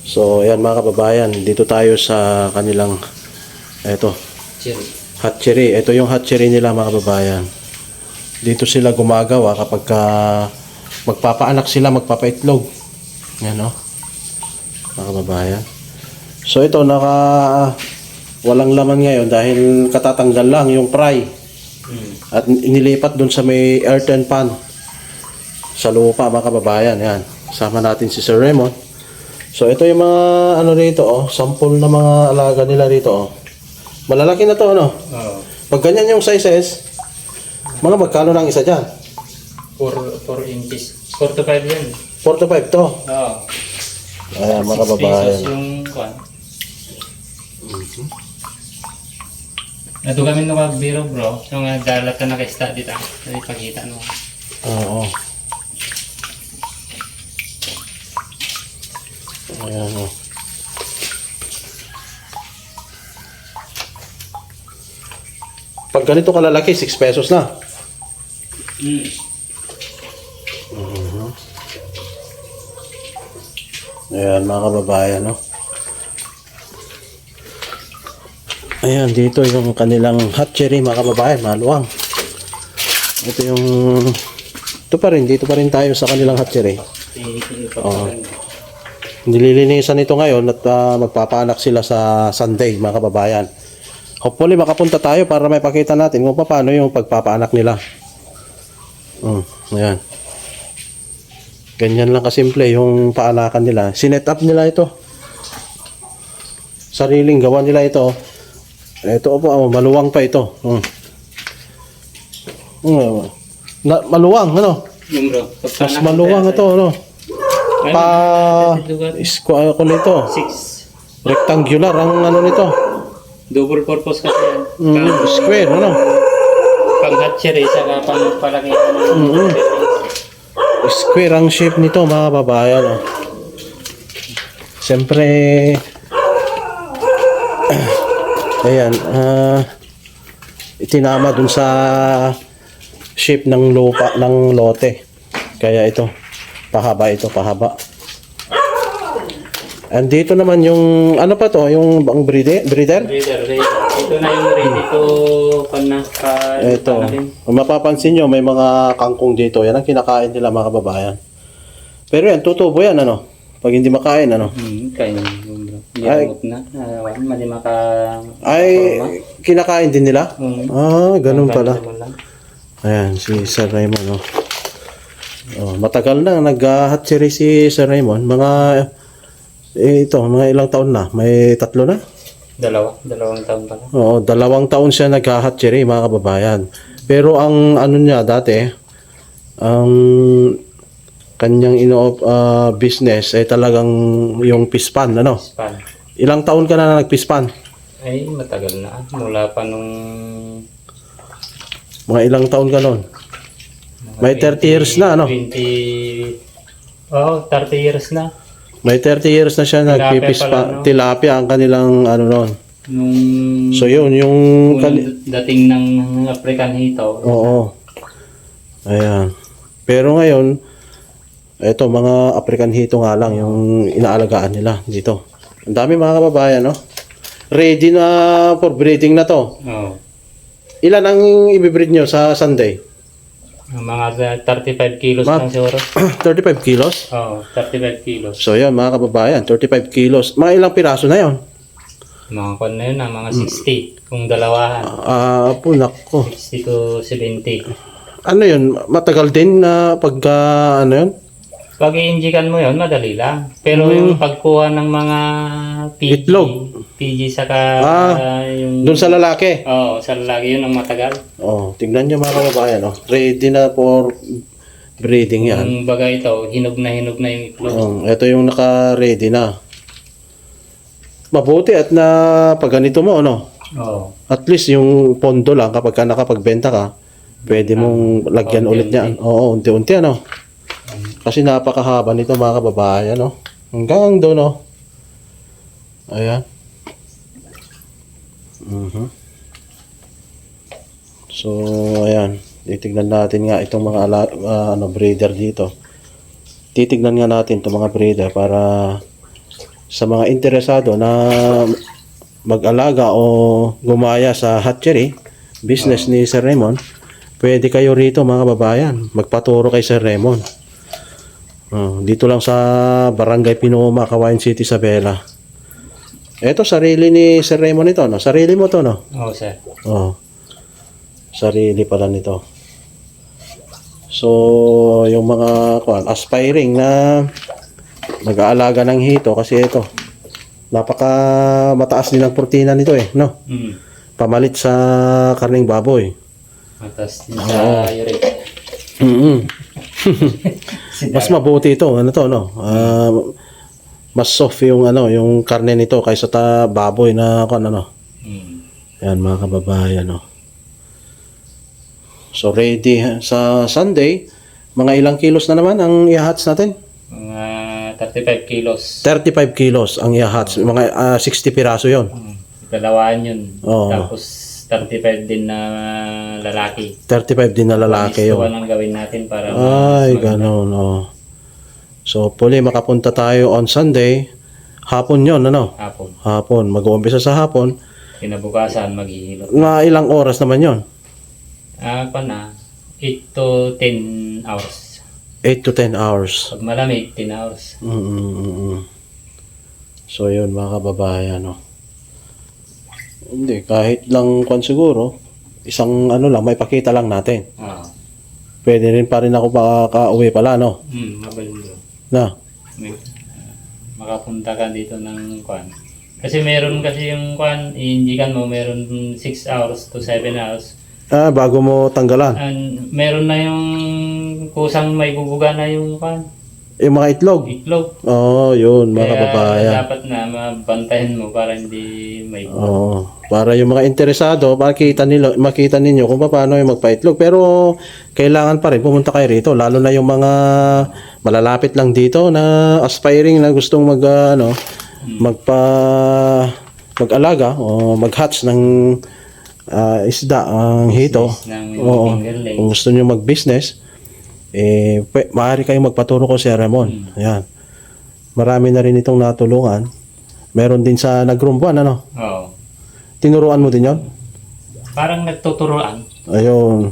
So, ayan mga kababayan, dito tayo sa kanilang Cherry. hatchery. Ito yung hatchery nila mga kababayan. Dito sila gumagawa kapag magpapaanak sila, magpapaitlog. Yan mga kababayan. So ito walang laman ngayon dahil katatanggal lang yung fry. At inilipat dun sa may earthen pan sa lupa mga kababayan. Yan. Sama natin si Sir Raymond. So ito yung mga rito sample na mga alaga nila rito Malalaki na to Oo. Pag ganyan yung sizes, mga magkano lang isa dyan? 4 inches. 4 to 5 yan. 4 to 5 to. Oo. Ayan mga 6 kababayan. pesos yung kwan. Ito kami nakagbiro bro. So nga dalat ka naka-start dito. Ipakita mo. Oo. Ayan Pag ganito kalalaki, 6 pesos na. Ayan mga kababayan Ayan dito yung kanilang hatchery mga kababayan, maluwang. Ito pa rin, dito pa rin tayo sa kanilang hatchery. Nililinisan ito ngayon at magpapaanak sila sa Sunday mga kababayan. Hopefully makapunta tayo para may pakita natin kung paano yung pagpapaanak nila. Ayan. Ganyan lang kasimple yung paanakan nila. Sinet up nila ito. Sariling gawa nila ito. Ito po, maluwang pa ito. Maluwang, Yung bro. Mas maluwang ito, Kung ito, 6. rectangular ang nito. Double purpose kasi yan. Square, Pang hatchery, saka pang palaki. Square ang shape nito mga babayan. Siyempre, ayan, itinama dun sa shape ng lupa, ng lote. Kaya ito, pahaba. Andito naman yung, ano pa to, yung breeder? Breeder. Ito na yung ready to Ito, kung mapapansin nyo, may mga kangkong dito. Yan ang kinakain nila mga kababayan. Pero yan, tutubo yan, Pag hindi makain, Kain bro. Ginamot na. Mali maka... Ay, kinakain din nila? Ganun pala. Ayan, si Sir Raymond, matagal na nag-hatchery si Sir Raymond. Mga ilang taon na? May 3 na? Dalawang taon pa lang. Oo, 2 taon siya nag-hatchery mga kababayan. Pero ang niya dati, ang kanyang business ay talagang yung pispan, Span. Ilang taon ka na nagpispan? Ay, matagal na. Mula pa nung... Mga ilang taon ka nun? May 30 years na, 30 years na. May 30 years na siya nagpipispa. Tilapia ang kanilang nun. So yun, yung dating ng African hito. Oo. Ayan. Pero ngayon, ito mga African hito nga lang yung inaalagaan nila dito. Ang dami mga kababayan, Ready na for breeding na to. Oo. Ilan ang ibibreed nyo sa Sunday? Mga 35 kilos lang siguro. 35 kilos? Oo, 35 kilos. So yan mga kababayan, 35 kilos. Mga ilang piraso na yon? Mga kon na yun, mga 60. Kung dalawahan. Nako. 60 to 70. Ano yun? Matagal din na pagka, yun? Pag i-injikan mo yun, madali lang. Pero yung pagkuha ng mga Itlog. PG saka yung... Doon sa lalaki? Oo, sa lalaki yun ang matagal. Tingnan nyo mga kababayan, Ready na for breeding yan. Yung baga ito, hinog na yung itlog. Ito yung naka-ready na. Mabuti at na pag ganito mo, Oo. At least yung pondo lang kapag ka nakapagbenta ka, pwede mong lagyan ulit niyan. Oo, unti-unti Kasi napakahaba nito mga kababayan, Hanggang doon, Ayan. So, ayan. Titignan natin nga itong mga breeder dito. Titignan nga natin itong mga breeder para sa mga interesado na mag-alaga o gumaya sa hatchery, business ni Sir Raymond, pwede kayo rito mga babayan. Magpaturo kay Sir Raymond. Dito lang sa Barangay Pinoma, Kawayan City, Isabela. Ito, sarili ni Sir Raymond ito, no? Sarili mo to, no? Oo, sir. Oh. Sarili pala nito. So, yung mga aspiring na mag-aalaga ng hito kasi ito, napaka mataas din ang protina nito no? Pamalit sa karning baboy. Matas din sa uric. Mas mabuti ito, ano to, no? Mas soft yung yung karne nito kaysa baboy na Yan mga kababayan, no. So ready sa Sunday, mga ilang kilos na naman ang i-hatch natin? Mga 35 kilos. 35 kilos ang i-hatch, mga 60 piraso 'yon. Dalawaan yun. Oo. Tapos 35 din na lalaki. 35 din na lalaki Gusto ko 'yon. nang gawin natin para Ay, gano'n, no. So, puli makapunta tayo on Sunday. Hapon 'yon, ano? hapon. Hapon, mag-uumpisa sa hapon. Kinabukasan maghihilot. Mga ilang oras naman 'yon? Pa na 8 to 10 hours. 8 to 10 hours. Pag malamig 10 hours. So, yun mga kababayan, no. Hindi, kahit lang siguro, isang lang, may pakita lang natin. Oo. Pwede rin pa rin ako makaka-uwi pala, no? Mabaliw. Na? Makapunta ka dito ng kwan. Kasi meron kasi yung kwan, i-indikan mo, meron 6 hours to 7 hours. Bago mo tanggalan. And meron na yung kusang may guguga na yung kwan. Yung mga itlog. Itlog. Oo, yun, mga Kaya kababayan. dapat na mabantayan mo para hindi may Oo. Para yung mga interesado, makita ninyo kung paano yung magpa-itlog. Pero kailangan pa rin pumunta kayo rito, lalo na yung mga malalapit lang dito na aspiring na gustong mag-alaga o mag-hatch ng isda ang hito. ng Oo. fingerlings. Kung gusto niyo mag-business, maaari kayong magpaturo ko si Ramon. Ayan. Marami na rin itong natulungan. Meron din sa nagrumbuan, Oo. Tinuruan mo din yon? Parang nagtuturoan. Ayun.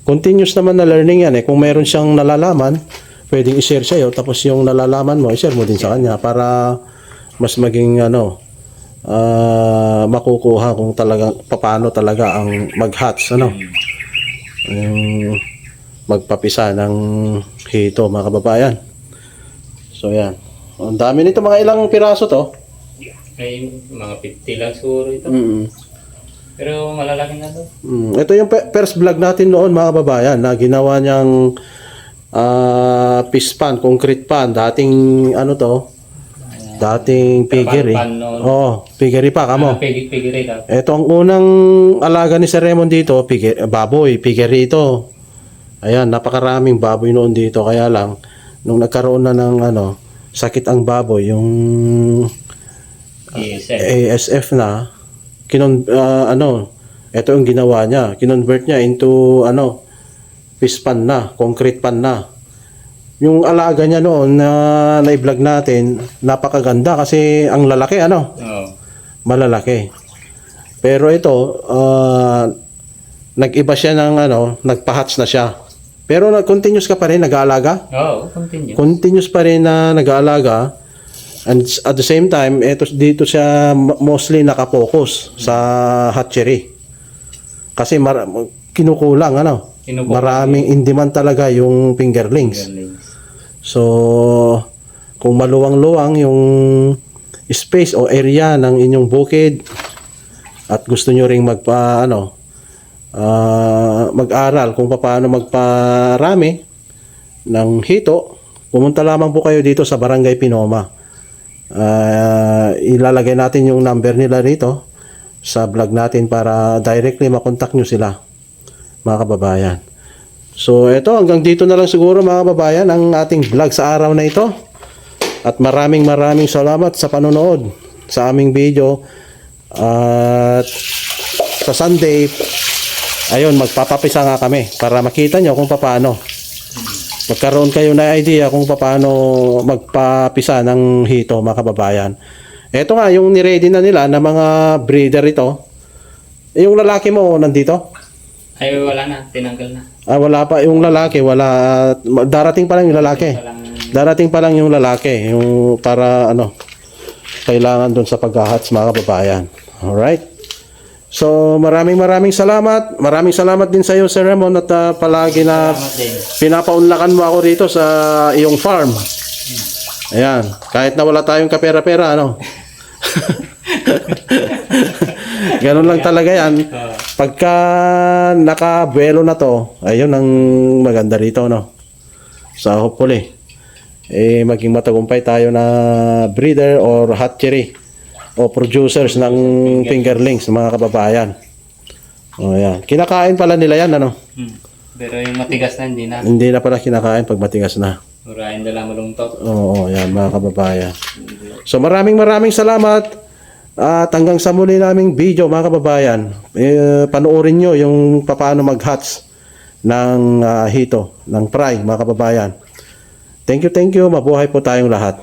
Continuous naman na learning yan Kung meron siyang nalalaman, pwedeng i-share sa'yo. Tapos yung nalalaman mo, i-share mo din sa kanya para mas maging makukuha kung paano talaga ang mag-hatch, yung magpapisa ng hito, mga kababayan. So yan. Ang dami nito, mga ilang piraso to. Ay, mga 50 lang siguro ito. Pero malalaki na to. Ito yung first vlog natin noon, mga kababayan, na ginawa niyang fish pan, concrete pan. Dating dating piggery. Piggery pa kamo. Piggery ka. Ito ang unang alaga ni Sir Raymond dito, baboy, piggery ito. Ayan, napakaraming baboy noon dito. Kaya lang, nung nagkaroon na ng sakit ang baboy, yung ASF na, ito yung ginawa niya. Kinonvert niya into fish pan na, concrete pan na. Yung alaga niya noon na na-vlog natin, napakaganda kasi ang lalaki, malalaki. Pero ito, nag-iba siya ng nagpa-hatch na siya. Pero continuous ka pa rin nag-aalaga? Oo, continuous. Continuous pa rin na nag-aalaga. And at the same time, dito siya mostly nakapokus sa hatchery. Kasi kinukulang, maraming in demand talaga yung fingerlings. So, kung maluwang-luwang yung space o area ng inyong bukid at gusto nyo ring mag-aral kung paano magparami ng hito, pumunta lamang po kayo dito sa Barangay Pinoma. Ilalagay natin yung number nila rito sa vlog natin para directly makontak nyo sila, mga kababayan. So ito, hanggang dito na lang siguro, mga kababayan, ang ating vlog sa araw na ito. At maraming salamat sa panonood sa aming video. At sa Sunday, ayun, magpapapisa nga kami para makita nyo kung paano magkaroon kayo na idea kung paano magpapisa ng hito, mga kababayan. Ito nga, yung niready na nila na mga breeder ito. Yung lalaki mo nandito? Ay, wala na. Tinanggal na. Wala pa. Yung lalaki, wala. Darating pa lang yung lalaki. Walang... Darating pa lang yung lalaki. Yung para kailangan dun sa pag-hats, mga kababayan. Alright? So, maraming salamat. Maraming salamat din sa iyo, Sir Ramon, at palagi na Salamat din. pinapaunlakan mo ako rito sa iyong farm. Ayan. Kahit na wala tayong kapera-pera, Ganun lang talaga yan. Pagka nakabuelo na to, ayun ang maganda rito, So, hopefully, maging matagumpay tayo na breeder or hatchery o producers ng fingerlings, mga kababayan. O, ayan. Kinakain pala nila yan, Pero yung matigas na, hindi na. Hindi na pala kinakain pag matigas na. Murahin na lang malungtot. Oo, yan, mga kababayan. So, maraming salamat. At hanggang sa muli naming video, mga kababayan, panoorin nyo yung paano mag-hatch ng hito, ng fry, mga kababayan. Thank you. Mabuhay po tayong lahat.